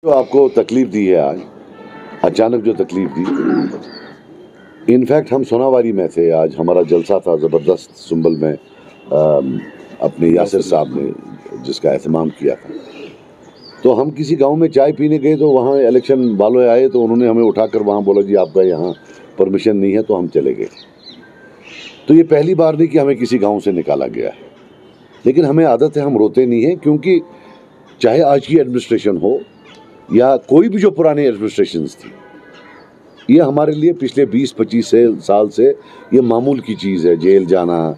जो आपको तकलीफ दी है आज, अचानक जो तकलीफ दी, इनफैक्ट हम सोनावारी में थे, आज हमारा जलसा था ज़बरदस्त सुंबल में, अपने यासिर साहब ने जिसका एहतमाम किया था। तो हम किसी गांव में चाय पीने गए तो वहाँ इलेक्शन वाले आए तो उन्होंने हमें उठाकर वहाँ बोला जी आपका यहाँ परमिशन नहीं है, तो हम चले गए। तो ये पहली बार नहीं कि हमें किसी गांव से निकाला गया है, लेकिन हमें आदत है, हम रोते नहीं हैं, क्योंकि चाहे आज की एडमिनिस्ट्रेशन हो या कोई भी जो पुरानी एडमिनिस्ट्रेशंस थी, ये हमारे लिए पिछले 20-25 साल से ये मामूल की चीज़ है, जेल जाना,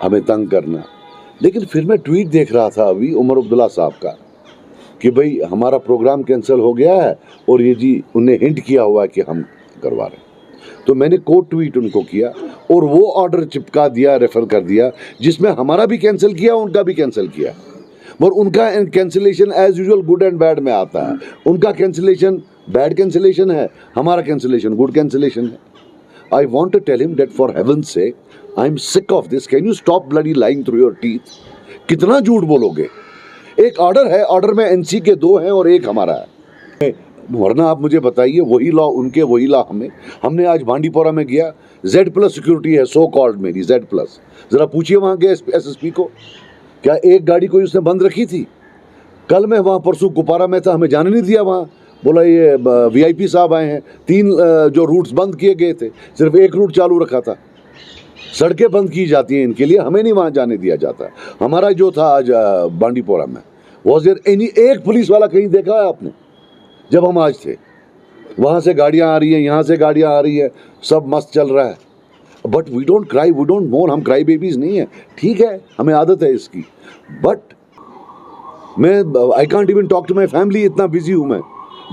हमें तंग करना। लेकिन फिर मैं ट्वीट देख रहा था अभी उमर अब्दुल्ला साहब का कि भाई हमारा प्रोग्राम कैंसिल हो गया है और ये जी उन्हें हिंट किया हुआ है कि हम करवा रहे हैं। तो मैंने कोट ट्वीट उनको किया और वो ऑर्डर चिपका दिया, रेफर कर दिया, जिसमें हमारा भी कैंसिल किया, उनका भी कैंसिल किया। और उनका cancellation as usual good and bad में आता है। उनका कैंसिलेशन बैड कैंसिलेशन है, हमारा कैंसिलेशन गुड कैंसिलेशन है। I want to tell him that for heaven's sake I am sick of this, can you stop bloody lying through your teeth. कितना झूठ बोलोगे? एक ऑर्डर है, ऑर्डर में एनसी के 2 हैं और 1 हमारा है, वरना आप मुझे बताइए, वही लॉ उनके, वही लॉ हमें। हमने आज बांडीपोरा में गया, Z+ सिक्योरिटी है, सो कॉल्ड मेरी Z+। जरा पूछिए वहाँ के SSP को, क्या एक गाड़ी कोई उसने बंद रखी थी? कल मैं वहाँ परसों कुपारा में था, हमें जाने नहीं दिया वहाँ, बोला ये VIP साहब आए हैं। 3 जो रूट्स बंद किए गए थे, सिर्फ 1 रूट चालू रखा था। सड़कें बंद की जाती हैं इनके लिए, हमें नहीं वहाँ जाने दिया जाता। हमारा जो था आज बांडीपोरा में, वॉज देयर एनी एक पुलिस वाला कहीं देखा है आपने? जब हम आज थे, वहाँ से गाड़ियाँ आ रही हैं, यहाँ से गाड़ियाँ आ रही हैं, सब मस्त चल रहा है। But we don't cry, we don't moan, हम क्राई बेबीज नहीं है, ठीक है, हमें आदत है इसकी। बट मैं I can't even talk to my family, इतना बिजी हूँ मैं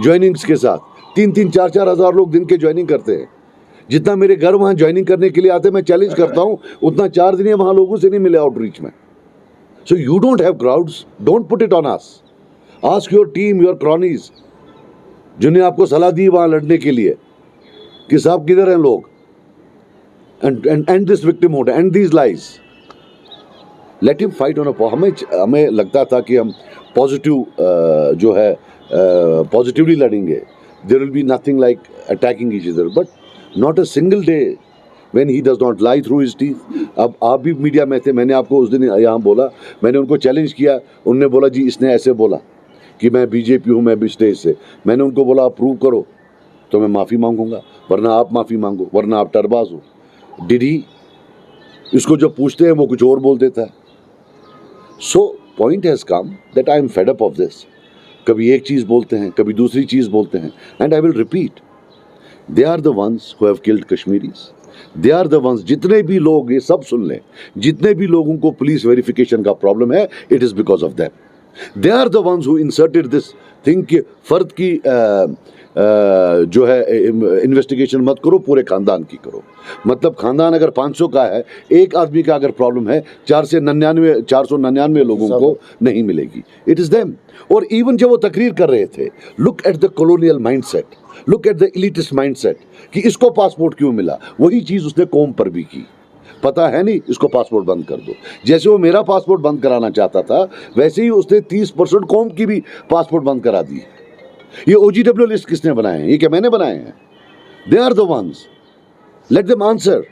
ज्वाइनिंग्स के साथ। 3-3, 4-4 हज़ार लोग दिन के ज्वाइनिंग करते हैं। जितना मेरे घर वहाँ ज्वाइनिंग करने के लिए आते हैं, मैं चैलेंज करता हूँ, उतना 4 दिन वहाँ लोगों से नहीं मिले आउटरीच में। So you don't have crowds, don't put it on us. Ask your team, your cronies, जिन्हें आपको सलाह दी वहाँ लड़ने के लिए, कि साहब किधर हैं लोग, and this victimhood and these lies, let him fight on a. हमें लगता था कि हम पॉजिटिव जो है पॉजिटिवली लड़ेंगे, there will be nothing like attacking each other, but not a single day when he does not lie through his teeth. अब आप भी मीडिया में थे, मैंने आपको उस दिन यहाँ बोला, मैंने उनको चैलेंज किया, उनने बोला जी इसने ऐसे बोला कि मैं बीजेपी हूँ, मैं भी स्टेज से। मैंने उनको बोला आप प्रूव करो तो मैं माफ़ी मांगूंगा, वरना आप माफ़ी मांगो, वरना आप टरबाज हो। Did he? इसको जब पूछते हैं वो कुछ और बोल देता है। So point has come that I am fed up of this. कभी एक चीज़ बोलते हैं, कभी दूसरी चीज़ बोलते हैं, and I will repeat, they are the ones who have killed Kashmiris, they are the ones. जितने भी लोग, ये सब सुन लें, जितने भी लोगों को पुलिस वेरिफिकेशन का प्रॉब्लम है, it is because of them. They are the ones who inserted this thing कि फर्द की जो है इन्वेस्टिगेशन मत करो, पूरे खानदान की करो। मतलब खानदान अगर 500 का है, एक आदमी का अगर प्रॉब्लम है, 499 लोगों को नहीं मिलेगी। It is them. और इवन जब वो तकरीर कर रहे थे, look at the colonial mindset, look at the elitist mindset, कि इसको पासपोर्ट क्यों मिला, वही चीज़ उसने कौम पर भी की। पता है नहीं, इसको पासपोर्ट बंद कर दो। जैसे वो मेरा पासपोर्ट बंद कराना चाहता था, वैसे ही उसने 30% कौम की भी पासपोर्ट बंद करा दी। ये OGW लिस्ट किसने बनाए हैं? ये क्या मैंने बनाए हैं? They are the ones, let them answer.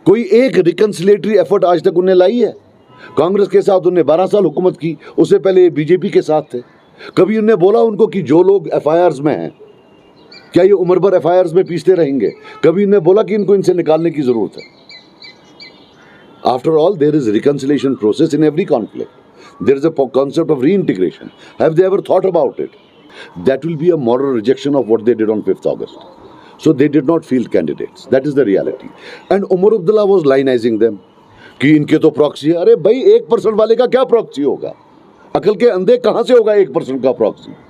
कोई एक रिकंसिलेटरी एफर्ट आज तक उन्हें लाई है? कांग्रेस के साथ उन्हें 12 साल हुकूमत की, उससे पहले बीजेपी के साथ थे। कभी उन्हें बोला उनको कि जो लोग FIRs में हैं, क्या ये उम्र भर FIRs में पीसते रहेंगे? कभी उन्हें बोला कि इनको इनसे निकालने की जरूरत है? After all, there is a reconciliation process in every conflict. There is a concept of reintegration. Have they ever thought about it? That will be a moral rejection of what they did on 5th August. So they did not field candidates. That is the reality. And Umar Abdullah was lionizing them. कि इनके तो proxy है। अरे भाई, 1% वाले का क्या proxy होगा? अकल के अंधे कहाँ से होगा 1% का proxy?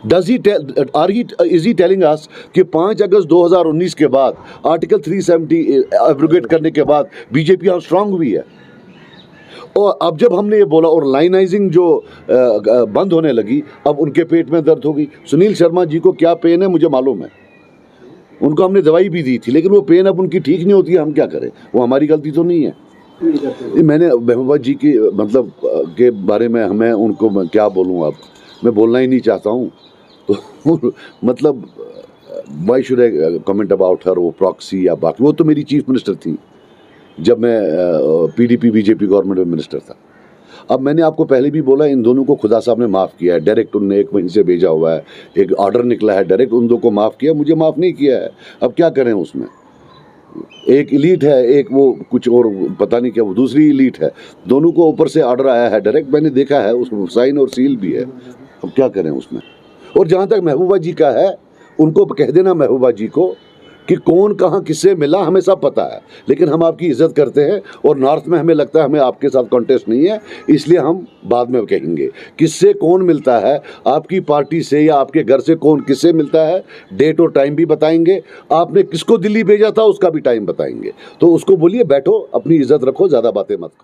Is he telling us कि 5 अगस्त 2019 के बाद आर्टिकल 370 एब्रोगेट करने के बाद बीजेपी यहाँ स्ट्रांग हुई है? और अब जब हमने ये बोला और लाइनाइजिंग जो बंद होने लगी, अब उनके पेट में दर्द होगी। सुनील शर्मा जी को क्या पेन है मुझे मालूम है, उनको हमने दवाई भी दी थी, लेकिन वो पेन अब उनकी ठीक नहीं होती है, हम क्या करें? वो हमारी गलती तो नहीं है। मैंने महबूबा जी की मतलब के बारे में हमें उनको क्या बोलूँ, अब मैं बोलना ही नहीं चाहता हूँ। तो मतलब why should I comment about her, वो प्रॉक्सी या बाकी, वो तो मेरी चीफ मिनिस्टर थी जब मैं पीडीपी बीजेपी गवर्नमेंट में मिनिस्टर था। अब मैंने आपको पहले भी बोला, इन दोनों को खुदा साहब ने माफ़ किया है डायरेक्ट, उनने एक महीने से भेजा हुआ है, एक ऑर्डर निकला है डायरेक्ट, उन दो को माफ़ किया, मुझे माफ़ नहीं किया है। अब क्या करें उसमें, एक इलीट है, एक वो कुछ और पता नहीं क्या, वो दूसरी इलीट है, दोनों को ऊपर से ऑर्डर आया है डायरेक्ट, मैंने देखा है, उसमें साइन और सील भी है। अब क्या करें उसमें। और जहाँ तक महबूबा जी का है, उनको कह देना महबूबा जी को कि कौन कहाँ किससे मिला, हमें सब पता है, लेकिन हम आपकी इज्जत करते हैं और नॉर्थ में हमें लगता है हमें आपके साथ कॉन्टेस्ट नहीं है, इसलिए हम बाद में कहेंगे किससे कौन मिलता है, आपकी पार्टी से या आपके घर से कौन किससे मिलता है, डेट और टाइम भी बताएंगे, आपने किसको दिल्ली भेजा था उसका भी टाइम बताएंगे। तो उसको बोलिए बैठो, अपनी इज्जत रखो, ज़्यादा बातें मत करो।